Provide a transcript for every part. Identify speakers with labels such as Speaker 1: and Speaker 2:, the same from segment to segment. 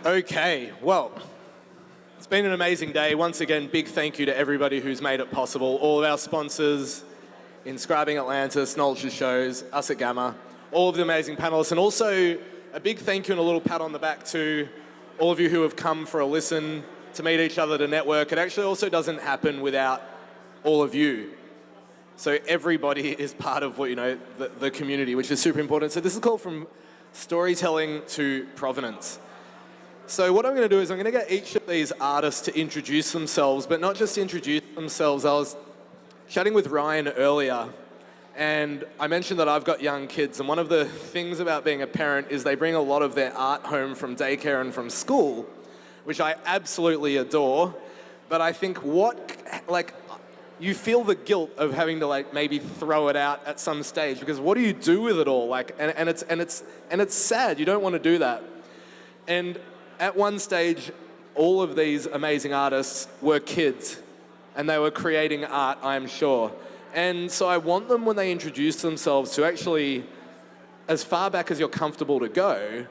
Speaker 1: Okay, well, it's been an amazing day. Once again, big thank you to everybody who's made it possible. All of our sponsors, Inscribing Atlantis, Knowledge Shows, us at Gamma, all of the amazing panelists, and also a big thank you and a little pat on the back to all of you who have come for a listen, to meet each other, to network. It actually also doesn't happen without all of you. So everybody is part of what, the community, which is super important. So this is called From Storytelling to Provenance. So what I'm going to do is I'm going to get each of these artists to introduce themselves, but not just introduce themselves. I was chatting with Ryan earlier, and I mentioned that I've got young kids, and one of the things about being a parent is they bring a lot of their art home from daycare and from school, which I absolutely adore. But I think you feel the guilt of having to maybe throw it out at some stage, because what do you do with it all? And it's sad. You don't want to do that. And at one stage, all of these amazing artists were kids, and they were creating art, I'm sure. And so I want them, when they introduce themselves, to actually, as far back as you're comfortable to go,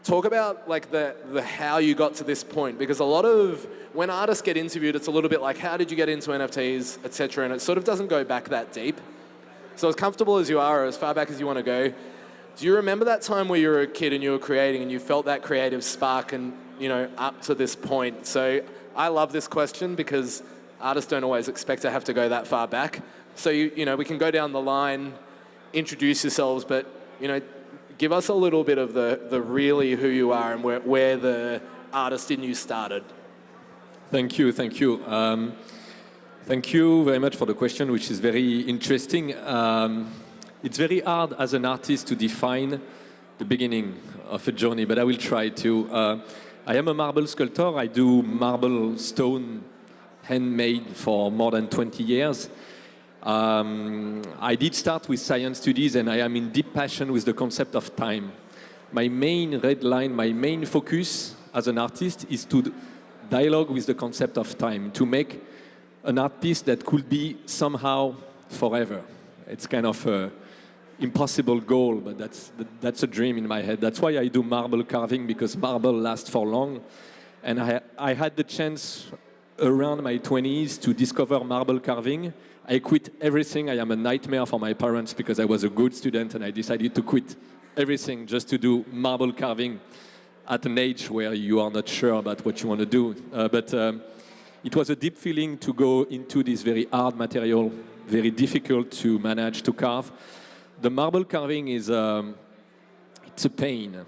Speaker 1: talk about the how you got to this point. Because a lot of, when artists get interviewed, it's a little bit like, how did you get into NFTs, etc. And it sort of doesn't go back that deep. So as comfortable as you are, or as far back as you want to go, do you remember that time where you were a kid and you were creating and you felt that creative spark and, up to this point? So I love this question because artists don't always expect to have to go that far back. So, we can go down the line, introduce yourselves, but, give us a little bit of the really who you are and where the artist in you started.
Speaker 2: Thank you. Thank you very much for the question, which is very interesting. It's very hard as an artist to define the beginning of a journey, but I will try to. I am a marble sculptor. I do marble stone handmade for more than 20 years. I did start with science studies, and I am in deep passion with the concept of time. My main red line, my main focus as an artist is to dialogue with the concept of time, to make an art piece that could be somehow forever. It's kind of a impossible goal, but that's a dream in my head. That's why I do marble carving, because marble lasts for long. And I had the chance around my 20s to discover marble carving. I quit everything. I am a nightmare for my parents because I was a good student, and I decided to quit everything just to do marble carving at an age where you are not sure about what you want to do. But it was a deep feeling to go into this very hard material, very difficult to manage to carve. The marble carving is it's a pain.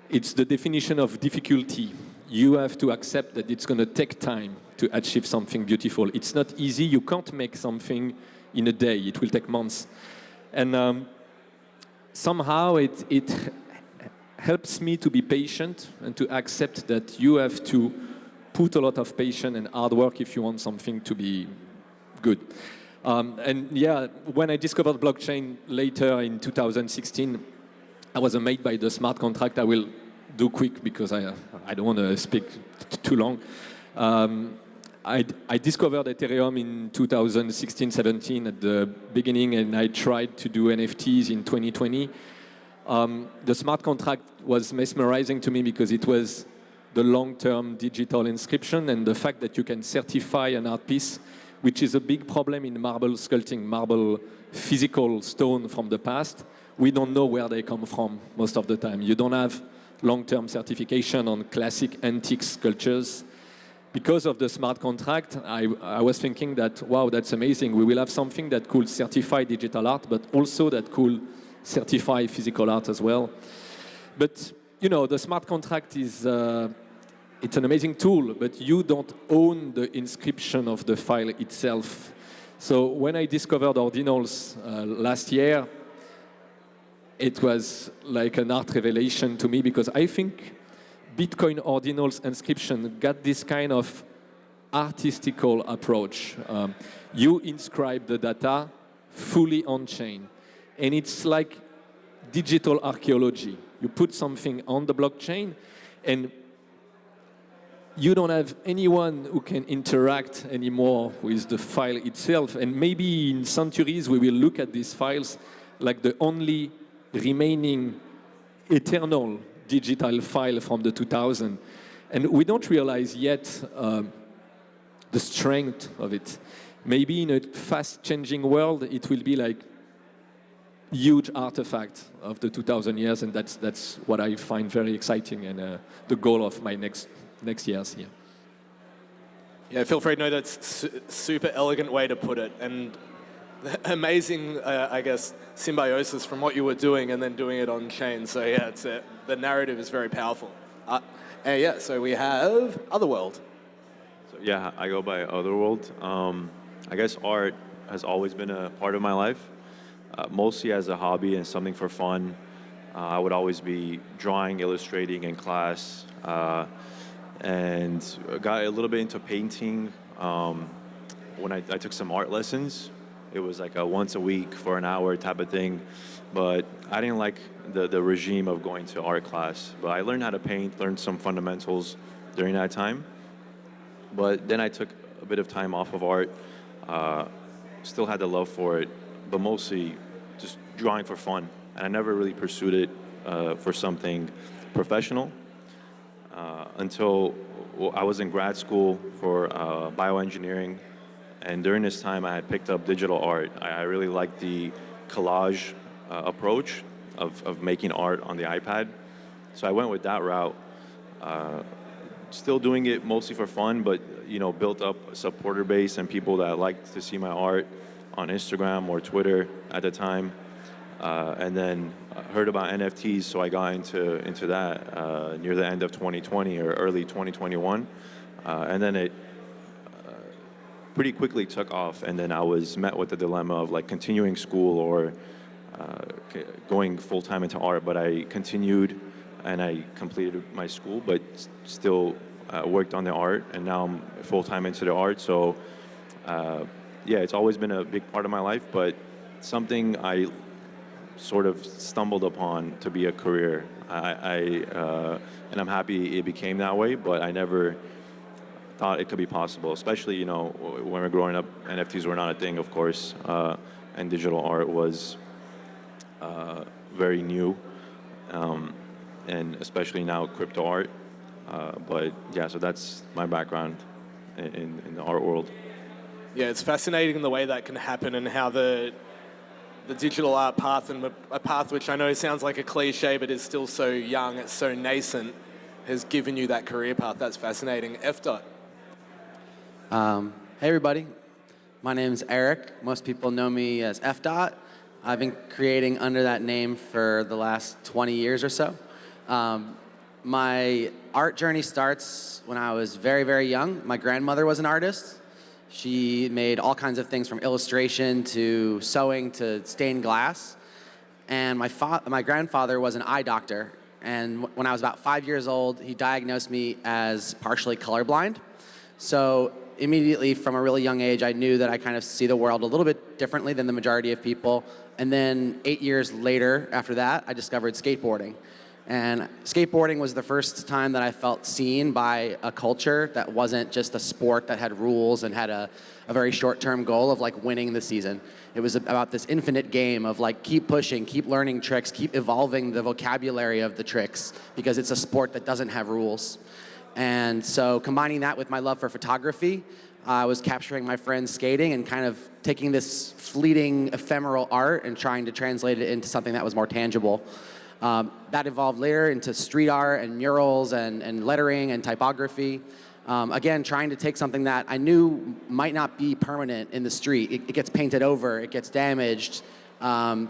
Speaker 2: It's the definition of difficulty. You have to accept that it's going to take time to achieve something beautiful. It's not easy. You can't make something in a day. It will take months. And somehow it helps me to be patient and to accept that you have to put a lot of patience and hard work if you want something to be good. And yeah, when I discovered blockchain later in 2016, I was amazed by the smart contract. I will do quick because I don't want to speak too long. I discovered Ethereum in 2016-17 at the beginning, and I tried to do NFTs in 2020. The smart contract was mesmerizing to me because it was the long-term digital inscription and the fact that you can certify an art piece, which is a big problem in marble sculpting, marble physical stone from the past. We don't know where they come from most of the time. You don't have long-term certification on classic antique sculptures. Because of the smart contract, I was thinking that, wow, that's amazing. We will have something that could certify digital art, but also that could certify physical art as well. But, the smart contract is it's an amazing tool, but you don't own the inscription of the file itself. So when I discovered ordinals last year, it was like an art revelation to me, because I think Bitcoin ordinals inscription got this kind of artistical approach. You inscribe the data fully on-chain, and it's like digital archaeology. You put something on the blockchain, and you don't have anyone who can interact anymore with the file itself. And maybe in centuries, we will look at these files like the only remaining eternal digital file from the 2000. And we don't realize yet the strength of it. Maybe in a fast-changing world, it will be like huge artifact of the 2000 years, and that's what I find very exciting and the goal of my next years here.
Speaker 1: Yeah, feel free to know that's super elegant way to put it, and amazing, I guess, symbiosis from what you were doing and then doing it on chain. So yeah, the narrative is very powerful. Yeah, so we have Otherworld.
Speaker 3: So yeah, I go by Otherworld. I guess art has always been a part of my life, mostly as a hobby and something for fun. I would always be drawing, illustrating in class, and got a little bit into painting when I took some art lessons. It was like a once a week for an hour type of thing, but I didn't like the regime of going to art class. But I learned how to paint, learned some fundamentals during that time. But then I took a bit of time off of art, still had the love for it, but mostly just drawing for fun. And I never really pursued it for something professional until I was in grad school for bioengineering. And during this time, I had picked up digital art. I really liked the collage approach of making art on the iPad. So I went with that route. Still doing it mostly for fun, but built up a supporter base and people that liked to see my art on Instagram or Twitter at the time. And then heard about NFTs, so I got into that near the end of 2020 or early 2021. And then it pretty quickly took off, and then I was met with the dilemma of like continuing school or going full-time into art, but I continued and I completed my school, but still worked on the art, and now I'm full-time into the art. So yeah, it's always been a big part of my life, but something I sort of stumbled upon to be a career. And I'm happy it became that way, but I never thought it could be possible, especially, when we're growing up, NFTs were not a thing, of course, and digital art was very new, and especially now crypto art. But yeah, so that's my background in the art world.
Speaker 1: Yeah, it's fascinating the way that can happen and how the digital art path, and a path which I know sounds like a cliche but is still so young, it's so nascent, has given you that career path. That's fascinating. Efdot.
Speaker 4: Hey everybody, my name's Eric. Most people know me as Efdot. I've been creating under that name for the last 20 years or so. My art journey starts when I was very, very young. My grandmother was an artist. She made all kinds of things from illustration to sewing to stained glass. And my grandfather was an eye doctor. And when I was about 5 years old, he diagnosed me as partially colorblind. So immediately from a really young age, I knew that I kind of see the world a little bit differently than the majority of people. And then 8 years later, after that, I discovered skateboarding. And skateboarding was the first time that I felt seen by a culture that wasn't just a sport that had rules and had a very short-term goal of like winning the season. It was about this infinite game of like keep pushing, keep learning tricks, keep evolving the vocabulary of the tricks, because it's a sport that doesn't have rules. And so combining that with my love for photography, I was capturing my friends skating and kind of taking this fleeting, ephemeral art and trying to translate it into something that was more tangible. That evolved later into street art and murals and lettering and typography. Again, trying to take something that I knew might not be permanent in the street. It gets painted over, it gets damaged.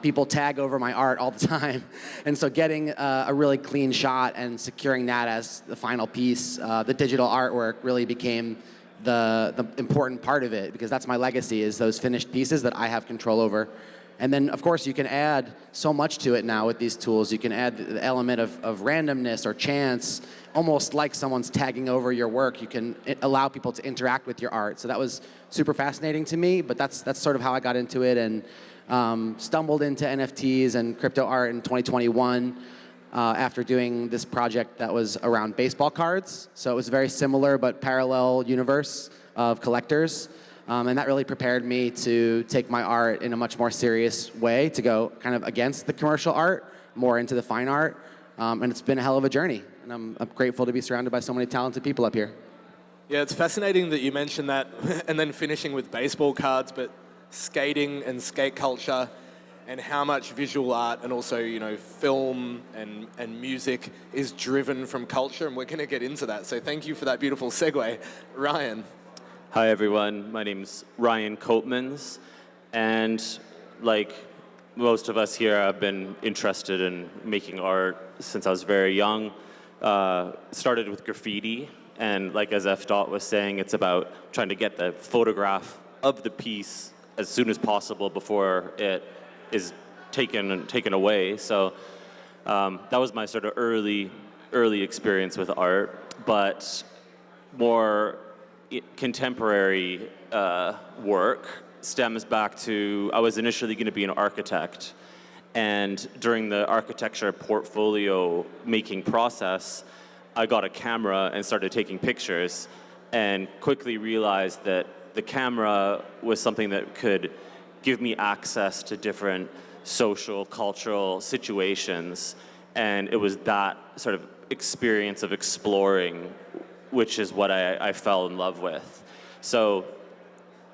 Speaker 4: People tag over my art all the time. And so getting a really clean shot and securing that as the final piece, the digital artwork really became the important part of it, because that's my legacy, is those finished pieces that I have control over. And then, of course, you can add so much to it now with these tools. You can add the element of randomness or chance, almost like someone's tagging over your work. You can allow people to interact with your art. So that was super fascinating to me, but that's sort of how I got into it, and stumbled into NFTs and crypto art in 2021 after doing this project that was around baseball cards. So it was a very similar but parallel universe of collectors. And that really prepared me to take my art in a much more serious way, to go kind of against the commercial art, more into the fine art. And it's been a hell of a journey. And I'm grateful to be surrounded by so many talented people up here.
Speaker 1: Yeah, it's fascinating that you mentioned that, and then finishing with baseball cards, but skating and skate culture, and how much visual art and also, film and music is driven from culture, and we're going to get into that. So thank you for that beautiful segue. Ryan.
Speaker 5: Hi, everyone. My name's Ryan Koopmans, and like most of us here, I've been interested in making art since I was very young. Started with graffiti, and like as Efdot was saying, it's about trying to get the photograph of the piece as soon as possible before it is taken away. So that was my sort of early experience with art, but more contemporary work stems back to, I was initially going to be an architect, and during the architecture portfolio making process, I got a camera and started taking pictures, and quickly realized that the camera was something that could give me access to different social, cultural situations, and it was that sort of experience of exploring which is what I fell in love with. So,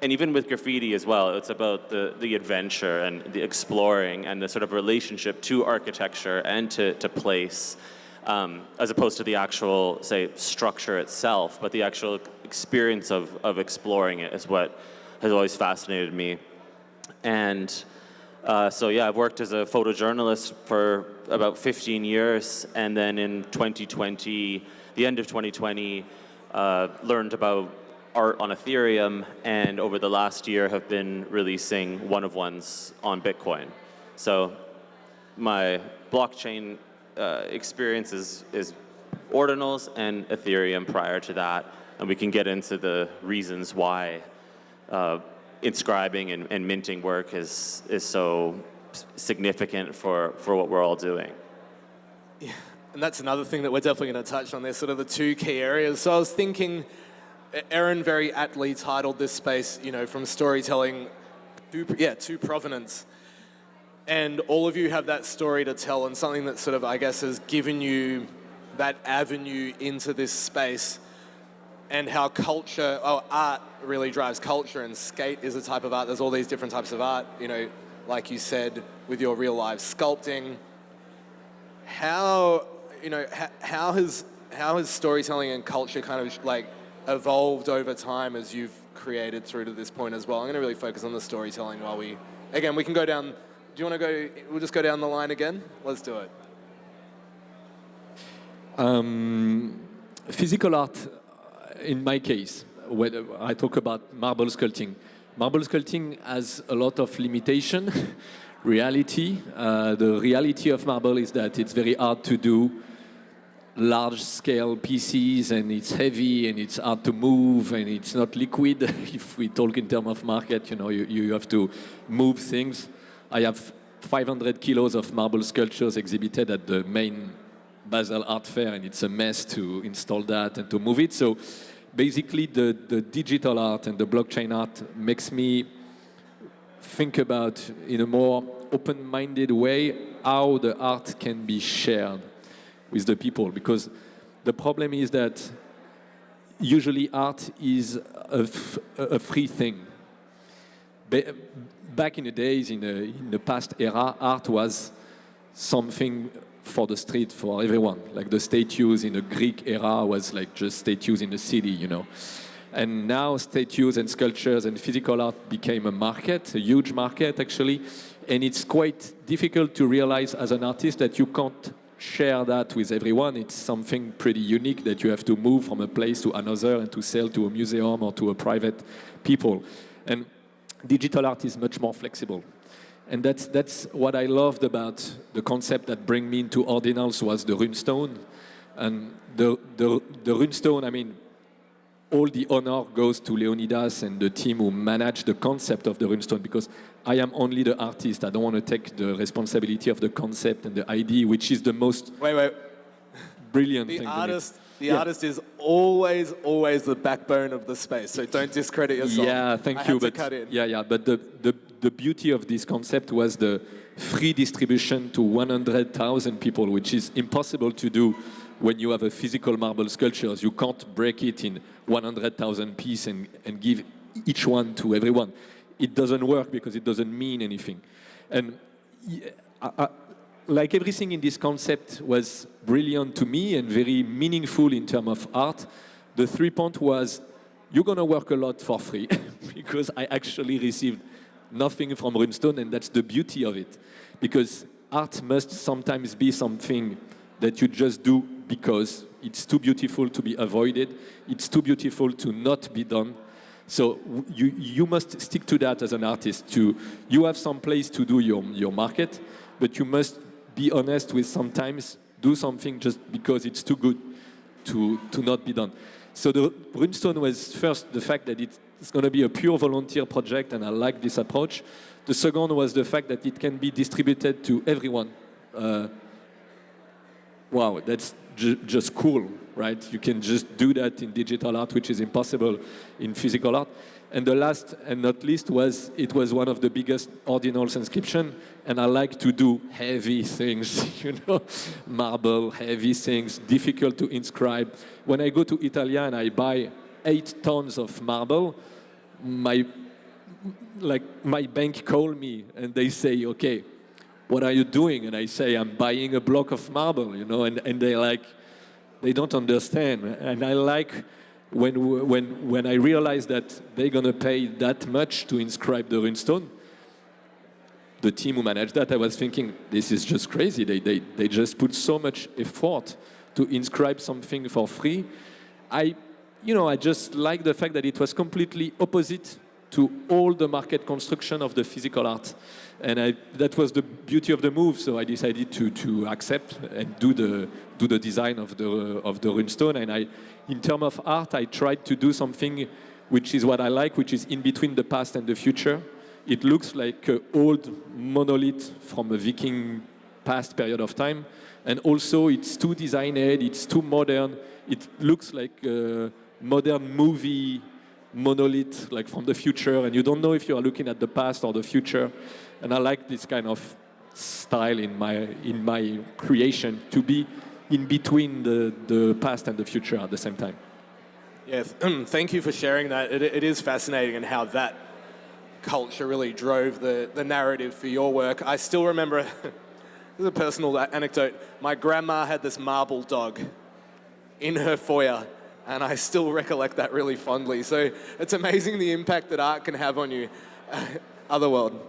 Speaker 5: and even with graffiti as well, it's about the adventure and the exploring and the sort of relationship to architecture and to place, as opposed to the actual, say, structure itself, but the actual experience of exploring it is what has always fascinated me. And so yeah, I've worked as a photojournalist for about 15 years, and then in 2020, the end of 2020, learned about art on Ethereum, and over the last year have been releasing one-of-ones on Bitcoin. So my blockchain experience is ordinals and Ethereum prior to that, and we can get into the reasons why inscribing and minting work is so significant for what we're all doing.
Speaker 1: Yeah, and that's another thing that we're definitely going to touch on. There's sort of the two key areas. So I was thinking, Aaron very aptly titled this space, from storytelling to provenance. And all of you have that story to tell, and something that sort of, I guess, has given you that avenue into this space, and how art really drives culture, and skate is a type of art. There's all these different types of art, like you said, with your real life sculpting. How has storytelling and culture kind of like evolved over time as you've created through to this point as well? I'm going to really focus on the storytelling while we can go down. Do you want to go? We'll just go down the line again. Let's do it.
Speaker 2: Physical art, in my case, when I talk about marble sculpting has a lot of limitation. Reality. The reality of marble is that it's very hard to do large-scale pieces, and it's heavy, and it's hard to move, and it's not liquid. If we talk in terms of market, you have to move things. I have 500 kilos of marble sculptures exhibited at the main Basel Art Fair, and it's a mess to install that and to move it. So basically, the digital art and the blockchain art makes me think about, in a more open-minded way, how the art can be shared with the people. Because the problem is that usually art is a free thing. Back in the days, in the past era, art was something for the street, for everyone. Like the statues in the Greek era was like just statues in the city, And now statues and sculptures and physical art became a market, a huge market actually. And it's quite difficult to realize as an artist that you can't share that with everyone. It's something pretty unique that you have to move from a place to another and to sell to a museum or to a private people. And digital art is much more flexible. And that's what I loved about the concept that brought me into Ordinals was the Runestone. And the Runestone, all the honor goes to Leonidas and the team who managed the concept of the Runestone, because I am only the artist. I don't want to take the responsibility of the concept and the idea, which is the most brilliant thing.
Speaker 1: The artist is always the backbone of the space, so don't discredit yourself.
Speaker 2: Yeah, thank you. But the beauty of this concept was the free distribution to 100,000 people, which is impossible to do when you have a physical marble sculptures. You can't break it in 100,000 pieces and give each one to everyone. It doesn't work because it doesn't mean anything. And like everything in this concept was brilliant to me and very meaningful in terms of art, the 3-point was, you're going to work a lot for free because I actually received nothing from Runestone, and that's the beauty of it. Because art must sometimes be something that you just do because it's too beautiful to be avoided, it's too beautiful to not be done. So you must stick to that as an artist. You have some place to do your market, but you must be honest with sometimes do something just because it's too good to not be done. So the Runestone was first the fact that it's going to be a pure volunteer project, and I like this approach. The second was the fact that it can be distributed to everyone. Wow, that's just cool, right? You can just do that in digital art, which is impossible in physical art. And the last and not least was, it was one of the biggest ordinals inscription, and I like to do heavy things, marble, heavy things, difficult to inscribe. When I go to Italy and I buy 8 tons of marble, my bank call me and they say, okay, what are you doing? And I say, I'm buying a block of marble, and they don't understand. And I like when I realize that they're gonna pay that much to inscribe the Runestone. The team who managed that, I was thinking, this is just crazy. They just put so much effort to inscribe something for free. I just like the fact that it was completely opposite to all the market construction of the physical art. And that was the beauty of the move, so I decided to accept and do the design of the Runestone. And in terms of art, I tried to do something which is what I like, which is in between the past and the future. It looks like an old monolith from a Viking past period of time. And also it's too designed, it's too modern. It looks like a modern movie monolith, like from the future, and you don't know if you are looking at the past or the future. And I like this kind of style in my creation, to be in between the past and the future at the same time.
Speaker 1: Yes, thank you for sharing that. It is fascinating, and how that culture really drove the narrative for your work. I still remember, this is a personal anecdote, my grandma had this marble dog in her foyer, and I still recollect that really fondly. So it's amazing the impact that art can have on you. Otherworld.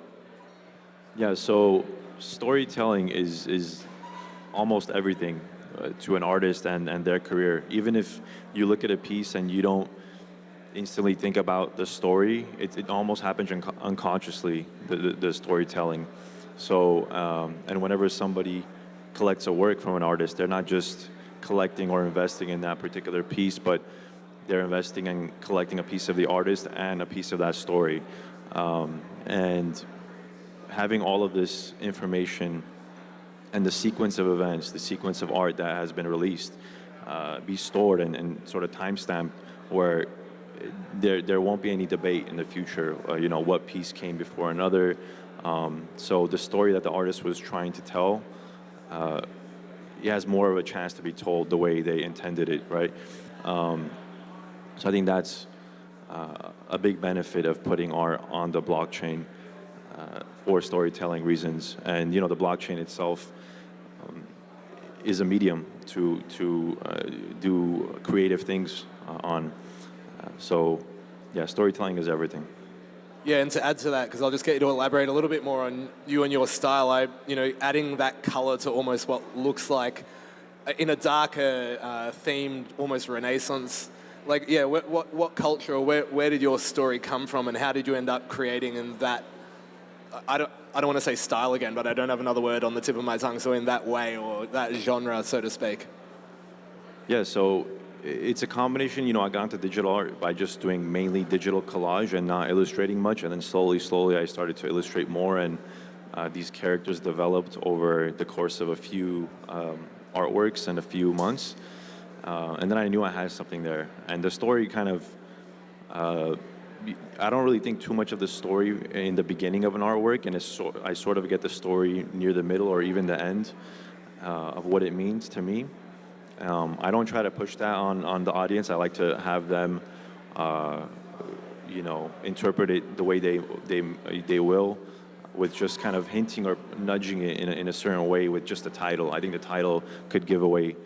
Speaker 3: Yeah, so storytelling is almost everything to an artist and their career. Even if you look at a piece and you don't instantly think about the story, it almost happens unconsciously, the storytelling. So, and whenever somebody collects a work from an artist, they're not just collecting or investing in that particular piece, but they're investing in collecting a piece of the artist and a piece of that story. And having all of this information and the sequence of events, the sequence of art that has been released, be stored and sort of timestamped, where there won't be any debate in the future, what piece came before another. So the story that the artist was trying to tell, it has more of a chance to be told the way they intended it, right? So I think that's a big benefit of putting art on the blockchain for storytelling reasons. And the blockchain itself is a medium to do creative things on. So yeah, storytelling is everything.
Speaker 1: Yeah, and to add to that, because I'll just get you to elaborate a little bit more on you and your style, adding that color to almost what looks like in a darker themed, almost Renaissance. What culture, or where did your story come from, and how did you end up creating in that? I don't want to say style again, but I don't have another word on the tip of my tongue. So in that way, or that genre, so to speak.
Speaker 3: Yeah, so it's a combination. I got into digital art by just doing mainly digital collage and not illustrating much, and then slowly I started to illustrate more, and these characters developed over the course of a few artworks and a few months, and then I knew I had something there, and the story kind of I don't really think too much of the story in the beginning of an artwork, and I sort of get the story near the middle or even the end of what it means to me. I don't try to push that on the audience. I like to have them, interpret it the way they will, with just kind of hinting or nudging it in a certain way with just the title. I think the title could give away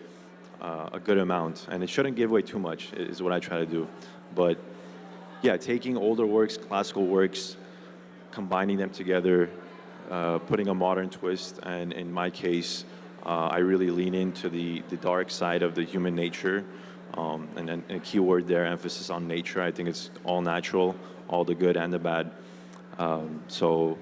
Speaker 3: a good amount, and it shouldn't give away too much, is what I try to do. But yeah, taking older works, classical works, combining them together, putting a modern twist, and in my case, I really lean into the dark side of the human nature, and then a key word there, emphasis on nature. I think it's all natural, all the good and the bad. So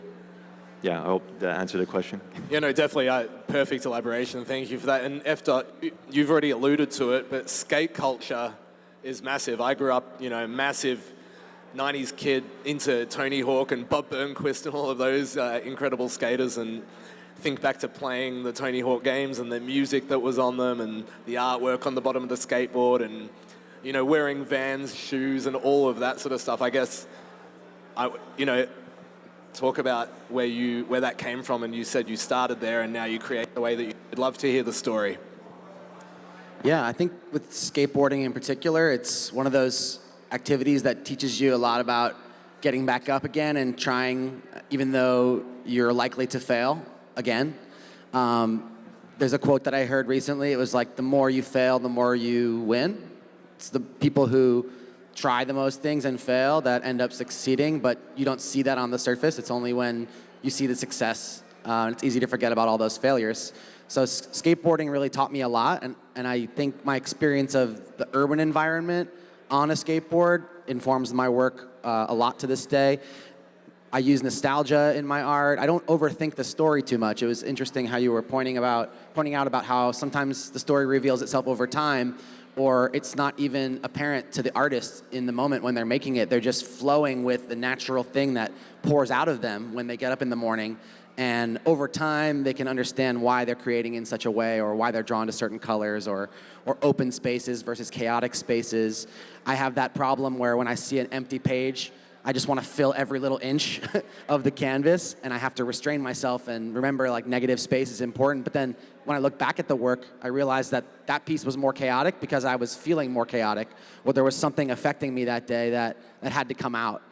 Speaker 3: yeah, I hope that answered the question.
Speaker 1: Yeah, no, definitely. Perfect elaboration. Thank you for that. And Efdot, you've already alluded to it, but skate culture is massive. I grew up, massive 90s kid into Tony Hawk and Bob Burnquist and all of those incredible skaters, and think back to playing the Tony Hawk games and the music that was on them and the artwork on the bottom of the skateboard and, wearing Vans shoes and all of that sort of stuff. I guess, talk about where that came from, and you said you started there and now you create the way that you'd love to hear the story.
Speaker 4: Yeah, I think with skateboarding in particular, it's one of those activities that teaches you a lot about getting back up again and trying, even though you're likely to fail again. There's a quote that I heard recently. It was like, the more you fail, the more you win. It's the people who try the most things and fail that end up succeeding, but you don't see that on the surface. It's only when you see the success. It's easy to forget about all those failures. So skateboarding really taught me a lot, and I think my experience of the urban environment on a skateboard informs my work a lot to this day. I use nostalgia in my art. I don't overthink the story too much. It was interesting how you were pointing out about how sometimes the story reveals itself over time, or it's not even apparent to the artist in the moment when they're making it. They're just flowing with the natural thing that pours out of them when they get up in the morning. And over time, they can understand why they're creating in such a way, or why they're drawn to certain colors, or open spaces versus chaotic spaces. I have that problem where when I see an empty page, I just want to fill every little inch of the canvas, and I have to restrain myself and remember, like, negative space is important. But then when I look back at the work, I realized that that piece was more chaotic because I was feeling more chaotic, or there was something affecting me that day that had to come out.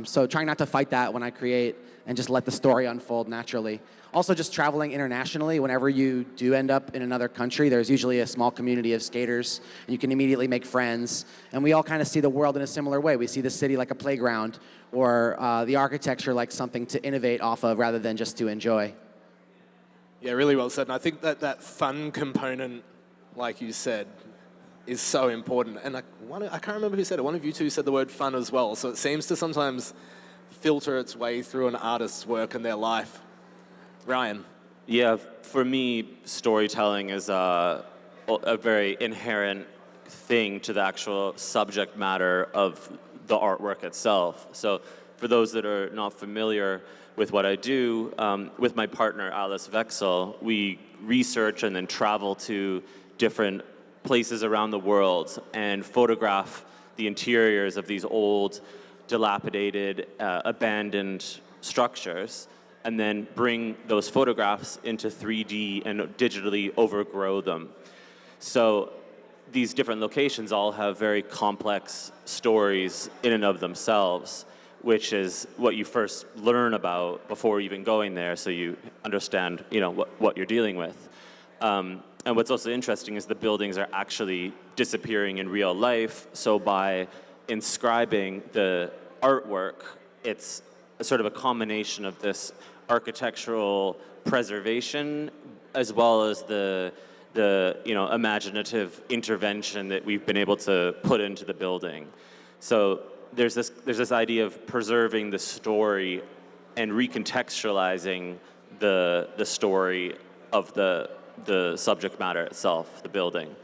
Speaker 4: So trying not to fight that when I create, and just let the story unfold naturally. Also, just traveling internationally, whenever you do end up in another country, there's usually a small community of skaters, and you can immediately make friends. And we all kind of see the world in a similar way. We see the city like a playground, or the architecture like something to innovate off of rather than just to enjoy.
Speaker 1: Yeah, really well said. And I think that fun component, like you said, is so important. And I can't remember who said it. One of you two said the word fun as well. So it seems to sometimes filter its way through an artist's work and their life. Ryan?
Speaker 5: Yeah, for me, storytelling is a very inherent thing to the actual subject matter of the artwork itself. So for those that are not familiar with what I do, with my partner, Alice Vexel, we research and then travel to different places around the world and photograph the interiors of these old, dilapidated, abandoned structures, and then bring those photographs into 3D and digitally overgrow them. So these different locations all have very complex stories in and of themselves, which is what you first learn about before even going there, so you understand, what you're dealing with. And what's also interesting is the buildings are actually disappearing in real life. So by inscribing the artwork, it's a sort of a combination of this architectural preservation as well as the imaginative intervention that we've been able to put into the building. So there's this idea of preserving the story and recontextualizing the story of the subject matter itself, the building.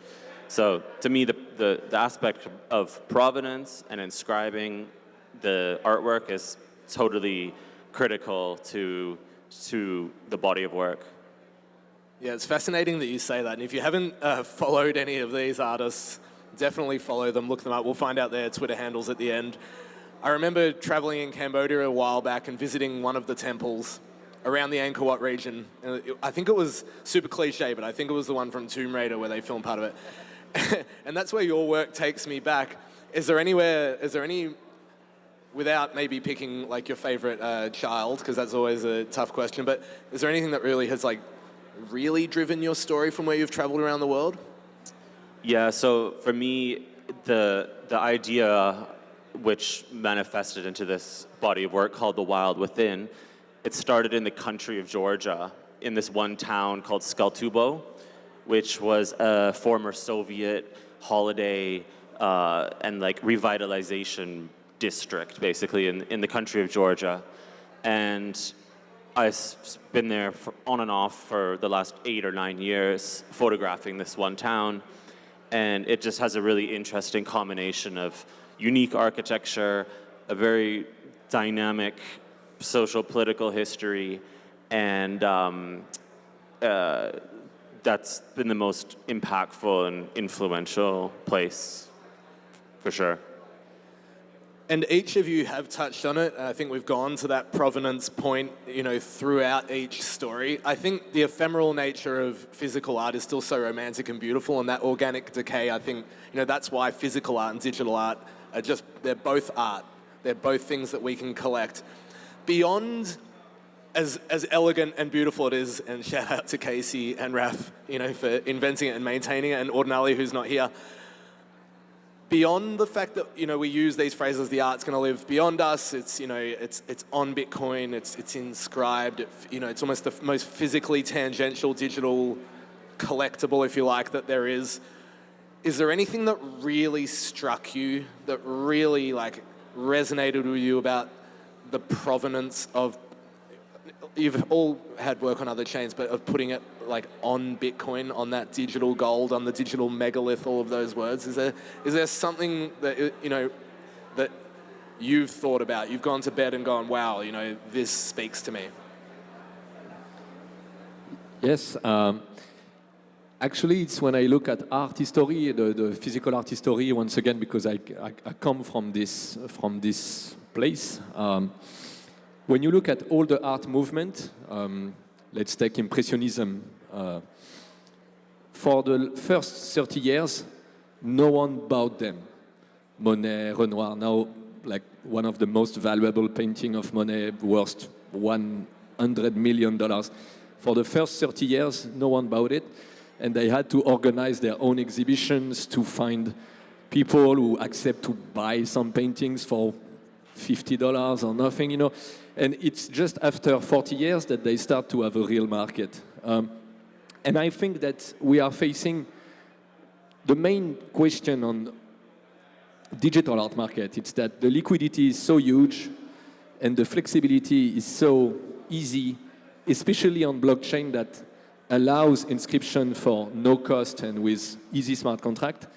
Speaker 5: So to me, the aspect of provenance and inscribing the artwork is totally critical to the body of work.
Speaker 1: Yeah, it's fascinating that you say that. And if you haven't followed any of these artists, definitely follow them, look them up. We'll find out their Twitter handles at the end. I remember traveling in Cambodia a while back and visiting one of the temples around the Angkor Wat region. I think it was super cliche, but I think it was the one from Tomb Raider where they filmed part of it. And that's where your work takes me back. Is there any, without maybe picking like your favorite child, because that's always a tough question, but is there anything that really has like really driven your story from where you've traveled around the world?
Speaker 5: Yeah, so for me, the idea which manifested into this body of work called The Wild Within, it started in the country of Georgia, in this one town called Skeltubo, which was a former Soviet holiday and like revitalization district, basically, in the country of Georgia. And I've been there on and off for the last 8 or 9 years, photographing this one town. And it just has a really interesting combination of unique architecture, a very dynamic social political history, and that's been the most impactful and influential place, for sure.
Speaker 1: And each of you have touched on it. I think we've gone to that provenance point, throughout each story. I think the ephemeral nature of physical art is still so romantic and beautiful, and that organic decay, I think, that's why physical art and digital art are they're both art. They're both things that we can collect. Beyond as elegant and beautiful it is, and shout out to Casey and Raf, for inventing it and maintaining it, and Ordinarily, who's not here. Beyond the fact that we use these phrases, the art's going to live beyond us. It's it's on Bitcoin. It's inscribed. It's almost the most physically tangential digital collectible, if you like, that there is. Is there anything that really struck you, that really resonated with you about the provenance of? You've all had work on other chains, but of putting it on Bitcoin, on that digital gold, on the digital megalith, all of those words. Is there something that that you've thought about? You've gone to bed and gone, wow, this speaks to me.
Speaker 2: Yes. Actually, it's when I look at art history, the physical art history, once again, because I come from this place. When you look at all the art movement, let's take Impressionism. For the first 30 years, no one bought them. Monet, Renoir, now one of the most valuable painting of Monet, worth $100 million. For the first 30 years, no one bought it, and they had to organize their own exhibitions to find people who accept to buy some paintings for $50 or nothing, And it's just after 40 years that they start to have a real market. And I think that we are facing the main question on digital art market. It's that the liquidity is so huge and the flexibility is so easy, especially on blockchain that allows inscription for no cost and with easy smart contract.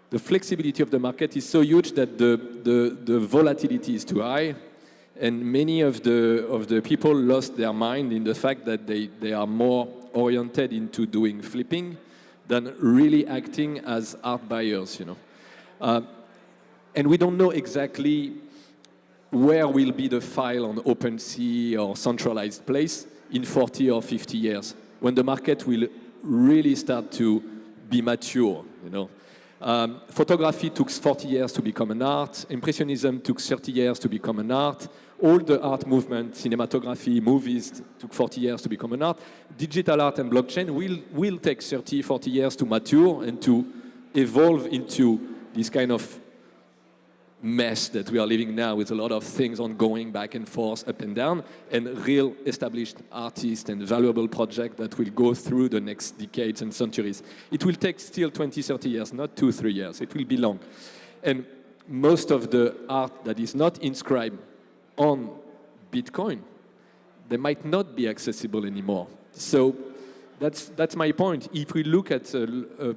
Speaker 2: The flexibility of the market is so huge that the volatility is too high. And many of the people lost their mind in the fact that they are more oriented into doing flipping than really acting as art buyers, And we don't know exactly where will be the file on OpenSea or centralized place in 40 or 50 years, when the market will really start to be mature, Photography took 40 years to become an art. Impressionism took 30 years to become an art. All the art movement, cinematography, movies, took 40 years to become an art. Digital art and blockchain will take 30, 40 years to mature and to evolve into this kind of mess that we are living now, with a lot of things ongoing back and forth, up and down, and real established artists and valuable projects that will go through the next decades and centuries. It will take still 20, 30 years, not 2, 3 years. It will be long. And most of the art that is not inscribed on Bitcoin, they might not be accessible anymore. So that's my point. If we look at a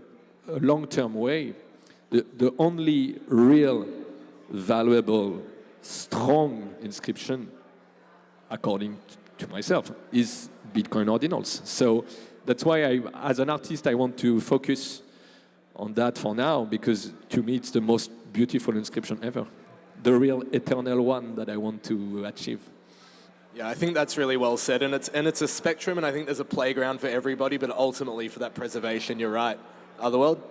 Speaker 2: long-term way, the only real valuable, strong inscription, according to myself, is Bitcoin ordinals. So that's why as an artist, I want to focus on that for now, because to me it's the most beautiful inscription ever. the real eternal one that I want to achieve.
Speaker 1: Yeah, I think that's really well said, and it's a spectrum, and I think there's a playground for everybody, but ultimately for that preservation, you're right. Otherworld?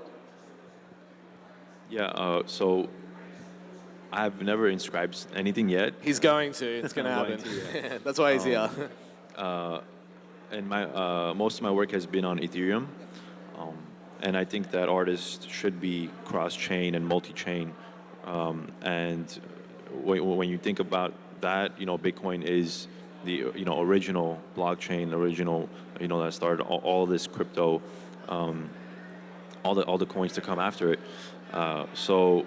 Speaker 3: Yeah, so I've never inscribed anything yet.
Speaker 1: He's going to. It's going to
Speaker 3: I'm
Speaker 1: happen.
Speaker 3: going to, yeah.
Speaker 1: That's why he's here.
Speaker 3: And most of my work has been on Ethereum, and I think that artists should be cross-chain and multi-chain. And when you think about that, Bitcoin is the original blockchain, original that started all this crypto, all the coins to come after it. So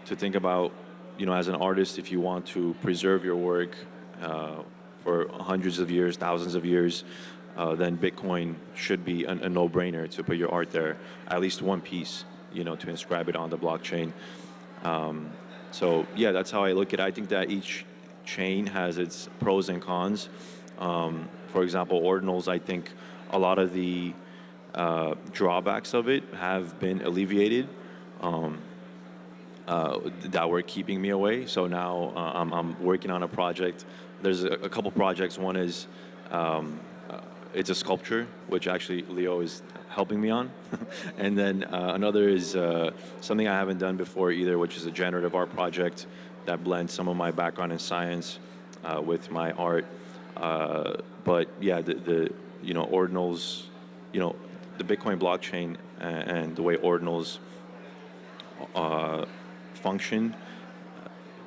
Speaker 3: to think about, as an artist, if you want to preserve your work for hundreds of years, thousands of years, then Bitcoin should be a no-brainer to put your art there, at least one piece, to inscribe it on the blockchain. So yeah, that's how I look at it. I think that each chain has its pros and cons. For example, ordinals, I think a lot of the drawbacks of it have been alleviated that were keeping me away. So now I'm working on a project. There's a couple projects. One is it's a sculpture, which actually Leo is helping me on. And then another is something I haven't done before either, which is a generative art project that blends some of my background in science with my art. But yeah, the ordinals, the Bitcoin blockchain and the way ordinals function,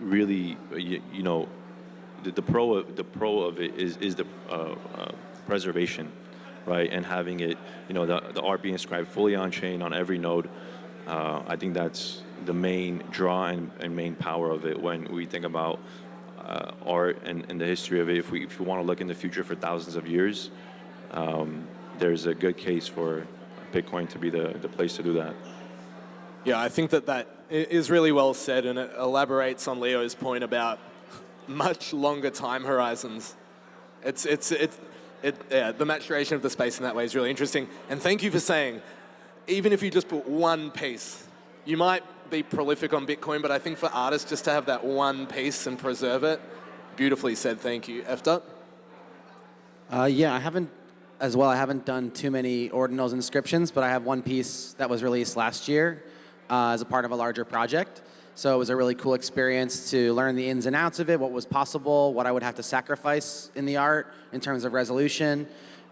Speaker 3: really, the pro of it is the preservation, right? And having it, the art being inscribed fully on chain on every node. I think that's the main draw and main power of it when we think about art and the history of it. If we want to look in the future for thousands of years, there's a good case for Bitcoin to be the place to do that.
Speaker 1: Yeah, I think that is really well said, and it elaborates on Leo's point about much longer time horizons. The maturation of the space in that way is really interesting. And thank you for saying, even if you just put one piece, you might be prolific on Bitcoin, but I think for artists just to have that one piece and preserve it, beautifully said. Thank you. Efdot?
Speaker 4: Yeah, I haven't done too many ordinals inscriptions, but I have one piece that was released last year as a part of a larger project. So it was a really cool experience to learn the ins and outs of it, what was possible, what I would have to sacrifice in the art in terms of resolution.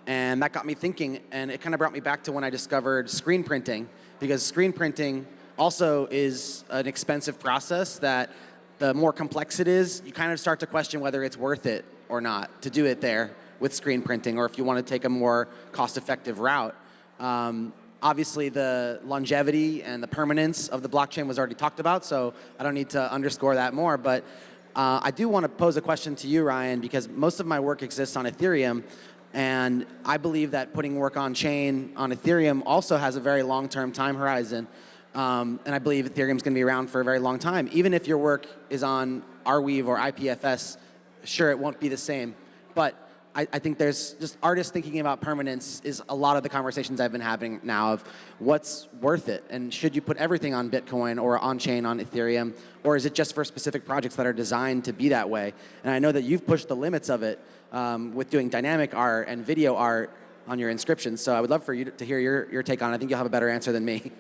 Speaker 4: And that got me thinking, and it kind of brought me back to when I discovered screen printing, because screen printing also is an expensive process that the more complex it is, you kind of start to question whether it's worth it or not to do it there with screen printing, or if you want to take a more cost-effective route. Obviously, the longevity and the permanence of the blockchain was already talked about, so I don't need to underscore that more. But I do want to pose a question to you, Ryan, because most of my work exists on Ethereum, and I believe that putting work on chain on Ethereum also has a very long-term time horizon. And I believe Ethereum's going to be around for a very long time. Even if your work is on Arweave or IPFS, sure, it won't be the same. But I think there's just artists thinking about permanence is a lot of the conversations I've been having now of what's worth it, and should you put everything on Bitcoin or on chain on Ethereum, or is it just for specific projects that are designed to be that way? And I know that you've pushed the limits of it with doing dynamic art and video art on your inscriptions, so I would love for you to hear your take on it. I think you'll have a better answer than me.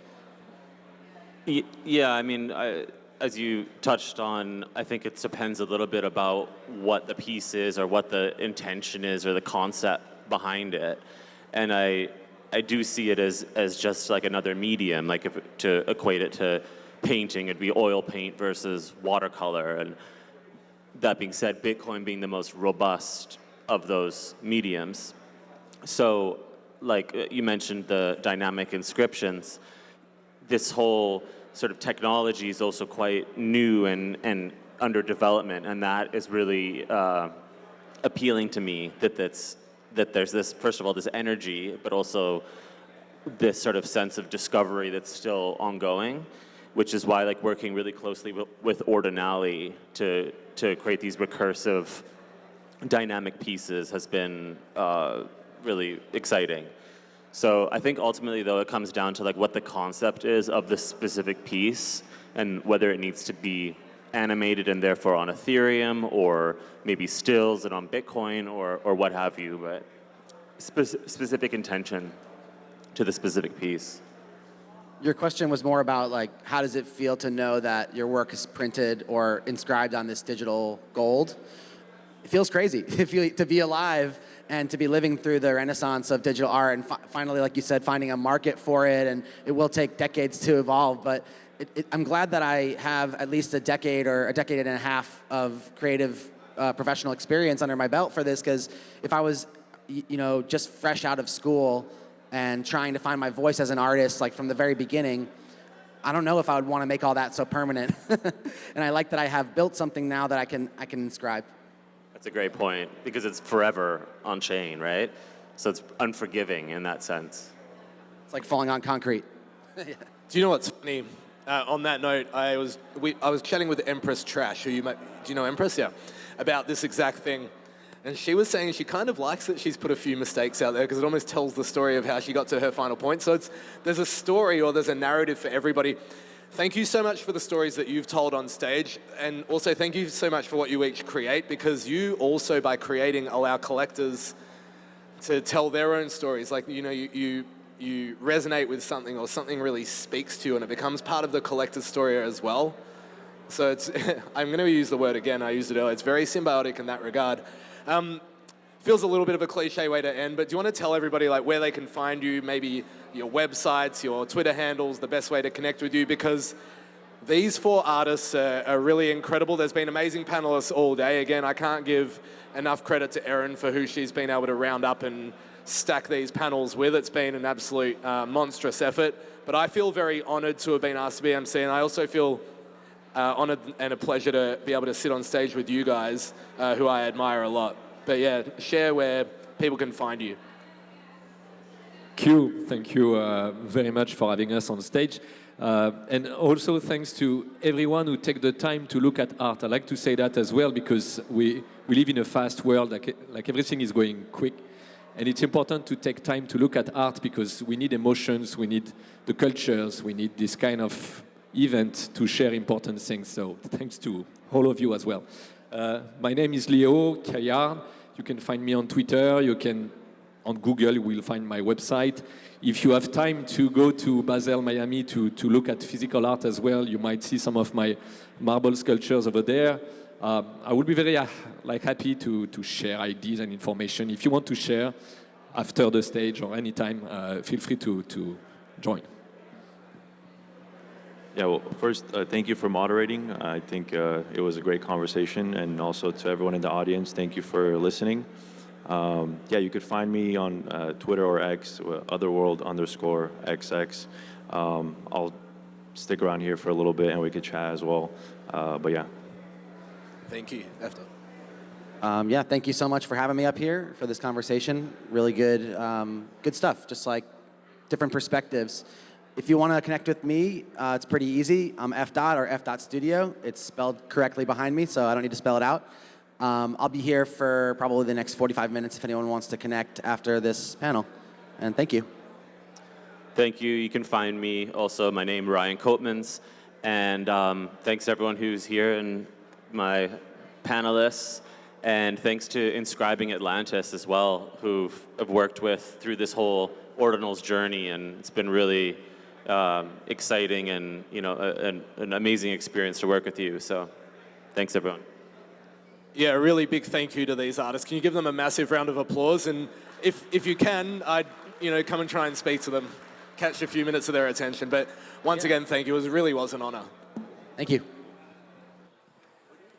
Speaker 5: Yeah, I mean, as you touched on, I think it depends a little bit about what the piece is or what the intention is or the concept behind it. And I do see it as just like another medium, like to equate it to painting, it'd be oil paint versus watercolor. And that being said, Bitcoin being the most robust of those mediums. So like you mentioned the dynamic inscriptions, this whole sort of technology is also quite new and under development, and that is really appealing to me. That there's this, first of all, this energy, but also this sort of sense of discovery that's still ongoing, which is why like working really closely with Ordinale to create these recursive dynamic pieces has been really exciting. So I think ultimately, though, it comes down to like what the concept is of this specific piece and whether it needs to be animated and therefore on Ethereum, or maybe stills and on Bitcoin, or what have you, but specific intention to the specific piece.
Speaker 4: Your question was more about like, how does it feel to know that your work is printed or inscribed on this digital gold? It feels crazy to be alive and to be living through the renaissance of digital art and finally, like you said, finding a market for it. And it will take decades to evolve, but I'm glad that I have at least a decade or a decade and a half of creative professional experience under my belt for this, because if I was just fresh out of school and trying to find my voice as an artist, like from the very beginning, I don't know if I would want to make all that so permanent. And I like that I have built something now that I can inscribe.
Speaker 5: That's a great point, because it's forever on chain, right? So it's unforgiving in that sense.
Speaker 4: It's like falling on concrete.
Speaker 1: Do you know what's funny? On that note, I was chatting with Empress Trash, do you know Empress? Yeah, about this exact thing. And she was saying she kind of likes that she's put a few mistakes out there because it almost tells the story of how she got to her final point. So there's a story or there's a narrative for everybody. Thank you so much for the stories that you've told on stage. And also thank you so much for what you each create, because you also, by creating, allow collectors to tell their own stories. Like, you resonate with something or something really speaks to you and it becomes part of the collector's story as well. So I'm going to use the word again, I used it earlier. It's very symbiotic in that regard. Feels a little bit of a cliche way to end, but do you want to tell everybody like where they can find you, maybe your websites, your Twitter handles, the best way to connect with you? Because these 4 artists are really incredible. There's been amazing panelists all day. Again, I can't give enough credit to Erin for who she's been able to round up and stack these panels with. It's been an absolute monstrous effort, but I feel very honored to have been asked to be MC, and I also feel honored and a pleasure to be able to sit on stage with you guys, who I admire a lot. But yeah, share where people can find you.
Speaker 2: Thank you very much for having us on stage. And also thanks to everyone who take the time to look at art. I like to say that as well, because we live in a fast world, like everything is going quick. And it's important to take time to look at art, because we need emotions, we need the cultures, we need this kind of event to share important things. So thanks to all of you as well. My name is Leo Caillard. You can find me on Twitter. On Google, you will find my website. If you have time to go to Basel, Miami to look at physical art as well, you might see some of my marble sculptures over there. I would be very happy to share ideas and information. If you want to share after the stage or anytime, feel free to join.
Speaker 3: Yeah, well, first, thank you for moderating. I think it was a great conversation, and also to everyone in the audience, thank you for listening. You could find me on Twitter or X, otherworld_XX. I'll stick around here for a little bit, and we could chat as well.
Speaker 1: Thank you. Efdot.
Speaker 4: Thank you so much for having me up here for this conversation. Really good stuff, just like different perspectives. If you want to connect with me, it's pretty easy. I'm Efdot or Efdot Studio. It's spelled correctly behind me, so I don't need to spell it out. I'll be here for probably the next 45 minutes if anyone wants to connect after this panel. And thank you.
Speaker 5: Thank you. You can find me also, my name, Ryan Koopmans. And thanks to everyone who's here and my panelists. And thanks to Inscribing Atlantis as well, who I've worked with through this whole Ordinals journey. And it's been really exciting and an amazing experience to work with you. So thanks, everyone.
Speaker 1: Yeah, a really big thank you to these artists. Can you give them a massive round of applause? And if you can, I'd come and try and speak to them, catch a few minutes of their attention. But once again, thank you. It really was an honor.
Speaker 4: Thank you.